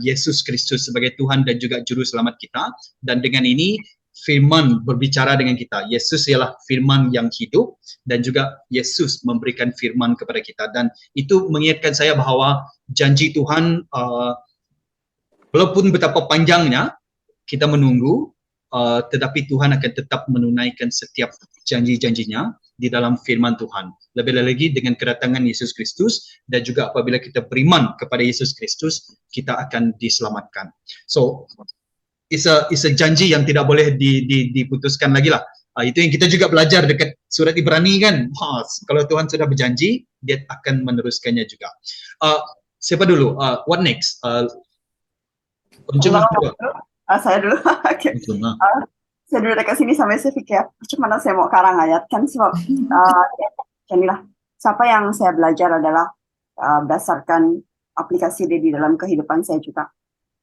Yesus Kristus sebagai Tuhan dan juga juru selamat kita, dan dengan ini firman berbicara dengan kita. Yesus ialah firman yang hidup dan juga Yesus memberikan firman kepada kita, dan itu mengingatkan saya bahawa janji Tuhan walaupun betapa panjangnya kita menunggu, tetapi Tuhan akan tetap menunaikan setiap janji-janjinya di dalam firman Tuhan. Lebih lagi dengan kedatangan Yesus Kristus dan juga apabila kita beriman kepada Yesus Kristus, kita akan diselamatkan. So, it's a janji yang tidak boleh diputuskan lagi lah. Itu yang kita juga belajar dekat surat Ibrani kan. Kalau Tuhan sudah berjanji, dia akan meneruskannya juga. Siapa dulu? What next? Saya dulu. Okay. Saya dulu dekat sini sampai saya fikir macam mana saya mau karang ayat kan, sebab inilah siapa yang saya belajar adalah berdasarkan aplikasi dia di dalam kehidupan saya juga.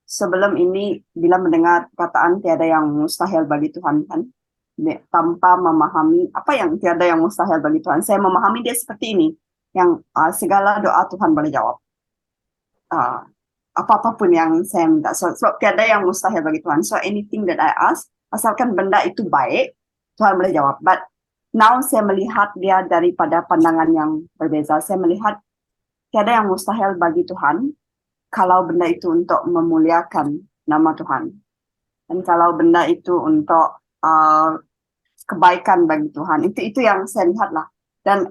Sebelum ini bila mendengar perkataan tiada yang mustahil bagi Tuhan kan, tanpa memahami apa yang tiada yang mustahil bagi Tuhan, saya memahami dia seperti ini, yang segala doa Tuhan boleh jawab. Apa-apapun yang saya minta. Sebab tiada yang mustahil bagi Tuhan. So anything that I ask, asalkan benda itu baik, Tuhan boleh jawab. But now saya melihat dia daripada pandangan yang berbeza. Saya melihat tiada yang mustahil bagi Tuhan kalau benda itu untuk memuliakan nama Tuhan. Dan kalau benda itu untuk kebaikan bagi Tuhan. Itu yang saya lihat lah. Dan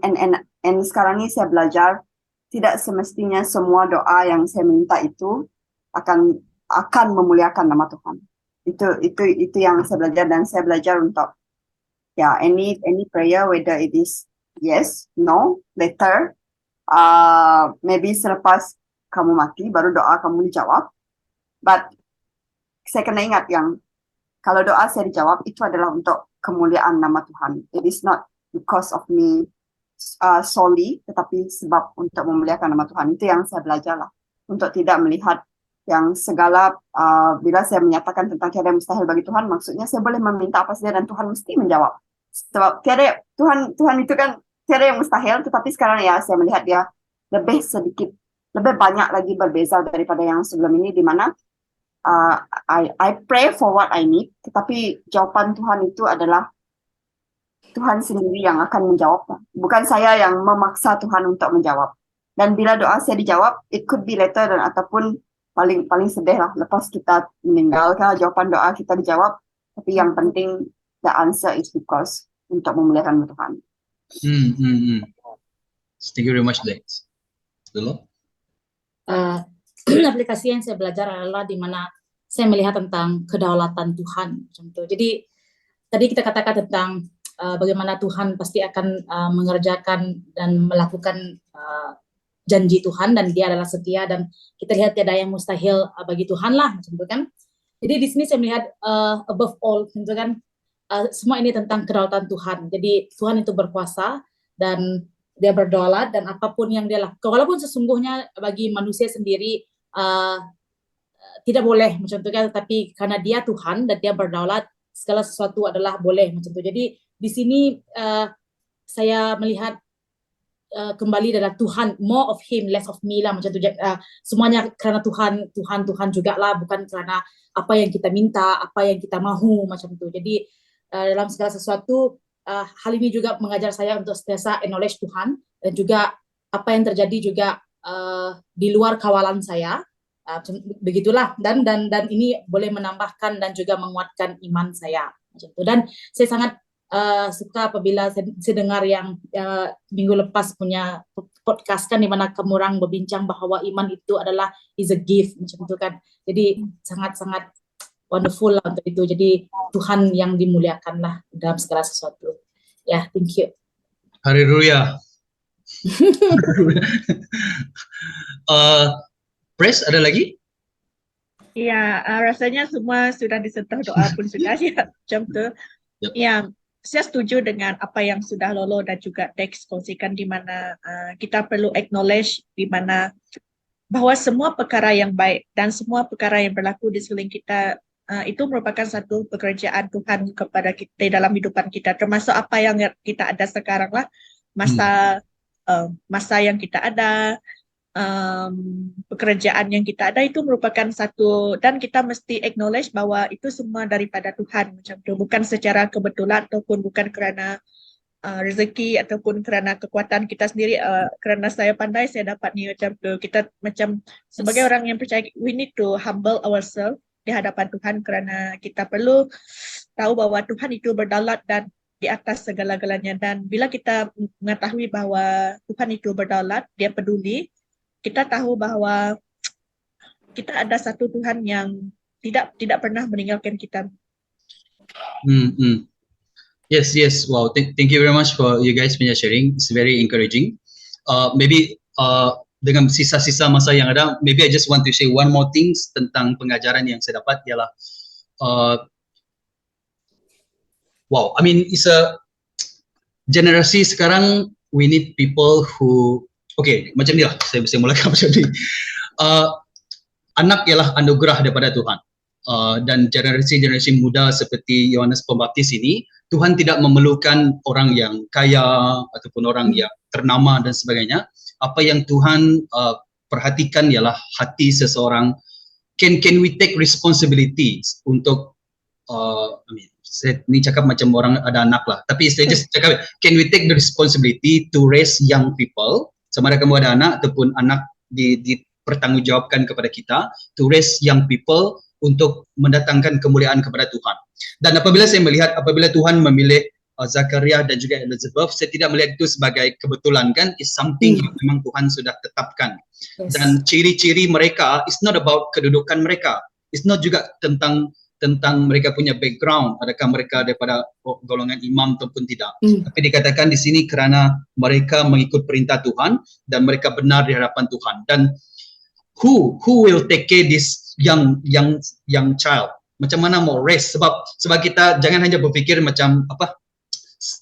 sekarang ini saya belajar tidak semestinya semua doa yang saya minta itu akan memuliakan nama Tuhan. Itu yang saya belajar, dan saya belajar untuk any prayer, whether it is yes, no, later, maybe selepas kamu mati baru doa kamu dijawab. But saya kena ingat yang kalau doa saya dijawab itu adalah untuk kemuliaan nama Tuhan. It is not because of me solely, tetapi sebab untuk memuliakan nama Tuhan. Itu yang saya belajar lah, untuk tidak melihat yang segala bila saya menyatakan tentang tiada yang mustahil bagi Tuhan, maksudnya saya boleh meminta apa saja dan Tuhan mesti menjawab. Sebab tiada Tuhan itu kan tiada yang mustahil, tetapi sekarang saya melihat dia lebih banyak lagi berbeza daripada yang sebelum ini, di mana I pray for what I need, tetapi jawaban Tuhan itu adalah Tuhan sendiri yang akan menjawab. Bukan saya yang memaksa Tuhan untuk menjawab. Dan bila doa saya dijawab, it could be later, dan ataupun paling sedih lah lepas kita meninggal, jawaban doa kita dijawab. Tapi yang penting the answer is because untuk memuliakan Tuhan. Thank you very much, Lex. Dulu? Aplikasi yang saya belajar adalah di mana saya melihat tentang kedaulatan Tuhan. Jadi tadi kita katakan tentang bagaimana Tuhan pasti akan mengerjakan dan melakukan janji Tuhan, dan dia adalah setia, dan kita lihat tiada yang mustahil bagi Tuhan lah, macam itu kan. Jadi di sini saya melihat above all, gitu kan, semua ini tentang kedaulatan Tuhan. Jadi Tuhan itu berkuasa dan dia berdaulat, dan apapun yang dia lakukan, walaupun sesungguhnya bagi manusia sendiri tidak boleh macam itu kan, tapi karena dia Tuhan dan dia berdaulat, segala sesuatu adalah boleh macam itu. Jadi di sini saya melihat kembali adalah Tuhan, more of Him, less of me lah, macam itu. Semuanya karena Tuhan juga lah, bukan karena apa yang kita minta, apa yang kita mahu, macam itu. Jadi dalam segala sesuatu, hal ini juga mengajar saya untuk sentiasa acknowledge Tuhan, dan juga apa yang terjadi juga di luar kawalan saya, begitulah. Dan ini boleh menambahkan dan juga menguatkan iman saya, macam itu. Dan saya sangat suka apabila saya dengar yang minggu lepas punya podcast kan, di mana kamu orang berbincang bahwa iman itu adalah is a gift, macam itu kan. Jadi sangat-sangat wonderful lah untuk itu. Jadi Tuhan yang dimuliakan lah dalam segala sesuatu. Ya, thank you. Haleluya. Praise, ada lagi? Ya, rasanya semua sudah disentuh, doa pun sudah ya, macam tu. Yep. Ya, saya setuju dengan apa yang sudah Lolo dan juga Dex kongsikan, di mana kita perlu acknowledge di mana bahwa semua perkara yang baik dan semua perkara yang berlaku di sekeliling kita itu merupakan satu pekerjaan Tuhan kepada kita dalam hidupan kita, termasuk apa yang kita ada sekarang lah, masa yang kita ada, pekerjaan yang kita ada itu merupakan satu, dan kita mesti acknowledge bahwa itu semua daripada Tuhan, macam tu, bukan secara kebetulan ataupun bukan kerana rezeki ataupun kerana kekuatan kita sendiri. Kerana saya pandai, saya dapat ni macam tu. Kita macam sebagai orang yang percaya, we need to humble ourselves di hadapan Tuhan, kerana kita perlu tahu bahwa Tuhan itu berdaulat dan di atas segala-galanya. Dan bila kita mengetahui bahwa Tuhan itu berdaulat, dia peduli, kita tahu bahwa kita ada satu Tuhan yang tidak pernah meninggalkan kita. Yes. Wow, thank you very much for you guys punya sharing. It's very encouraging. Maybe dengan sisa-sisa masa yang ada, maybe I just want to say one more things tentang pengajaran yang saya dapat ialah, wow, I mean it's a generasi sekarang, we need people who, okay, macam ni lah, saya mulakan macam ni. Anak ialah anugerah daripada Tuhan. Dan generasi muda seperti Yohanes Pembaptis ini, Tuhan tidak memerlukan orang yang kaya ataupun orang yang ternama dan sebagainya. Apa yang Tuhan perhatikan ialah hati seseorang. Can we take responsibilities untuk, I mean, saya ni cakap macam orang ada anak lah, tapi saya just cakap, can we take the responsibility to raise young people, sama ada kamu ada anak ataupun anak dipertanggungjawabkan kepada kita, to raise young people untuk mendatangkan kemuliaan kepada Tuhan. Dan apabila saya melihat, apabila Tuhan memilih Zakaria dan juga Elizabeth, saya tidak melihat itu sebagai kebetulan, kan? It's something yang memang Tuhan sudah tetapkan. Yes. Dan ciri-ciri mereka, it's not about kedudukan mereka. It's not juga tentang mereka punya background, adakah mereka daripada golongan imam ataupun tidak. Tapi dikatakan di sini kerana mereka mengikut perintah Tuhan dan mereka benar di hadapan Tuhan. Dan who will take care this young child? Macam mana mau raise? Sebab kita jangan hanya berfikir macam apa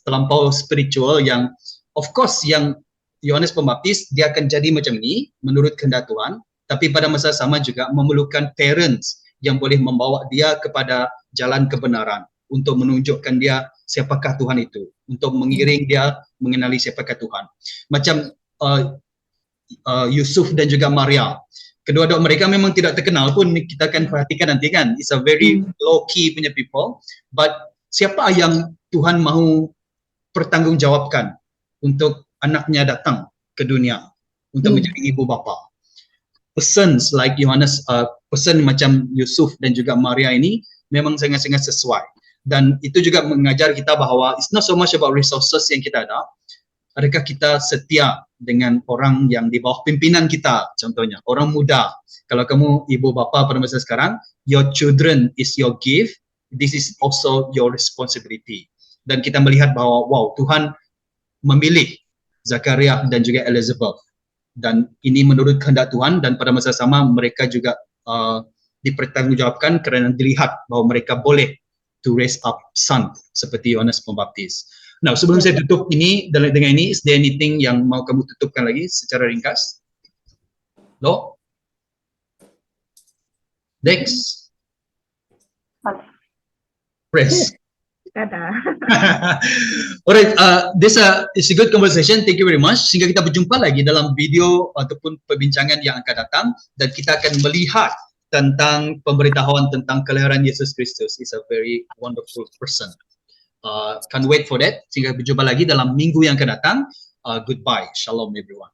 terlampau spiritual, yang of course yang Yohanes Pembaptis dia akan jadi macam ni menurut kehendak Tuhan, tapi pada masa sama juga memerlukan parents yang boleh membawa dia kepada jalan kebenaran, untuk menunjukkan dia siapakah Tuhan itu, untuk mengiring dia mengenali siapakah Tuhan. Macam Yusuf dan juga Maria, kedua-dua mereka memang tidak terkenal pun, kita akan perhatikan nanti kan, it's a very low key punya people, but siapa yang Tuhan mahu pertanggungjawabkan untuk anaknya datang ke dunia untuk menjadi ibu bapa. Persons like Yohanes, person macam Yusuf dan juga Maria ini memang sangat-sangat sesuai. Dan itu juga mengajar kita bahawa it's not so much about resources yang kita ada. Adakah kita setia dengan orang yang di bawah pimpinan kita, contohnya orang muda. Kalau kamu ibu bapa pada masa sekarang, your children is your gift, this is also your responsibility. Dan kita melihat bahawa wow, Tuhan memilih Zakaria dan juga Elizabeth, dan ini menurut kehendak Tuhan, dan pada masa sama mereka juga dipertanggungjawabkan kerana dilihat bahawa mereka boleh to raise up son seperti Yohanes Pembaptis. Nah, sebelum saya tutup ini dengan ini, is there anything yang mau kamu tutupkan lagi secara ringkas? Lo? Dex? Press. Ada. Alright, this is a good conversation. Thank you very much. Sehingga kita berjumpa lagi dalam video ataupun perbincangan yang akan datang, dan kita akan melihat tentang pemberitahuan tentang kelahiran Yesus Kristus. He's a very wonderful person. Can't wait for that. Sehingga berjumpa lagi dalam minggu yang akan datang. Goodbye. Shalom everyone.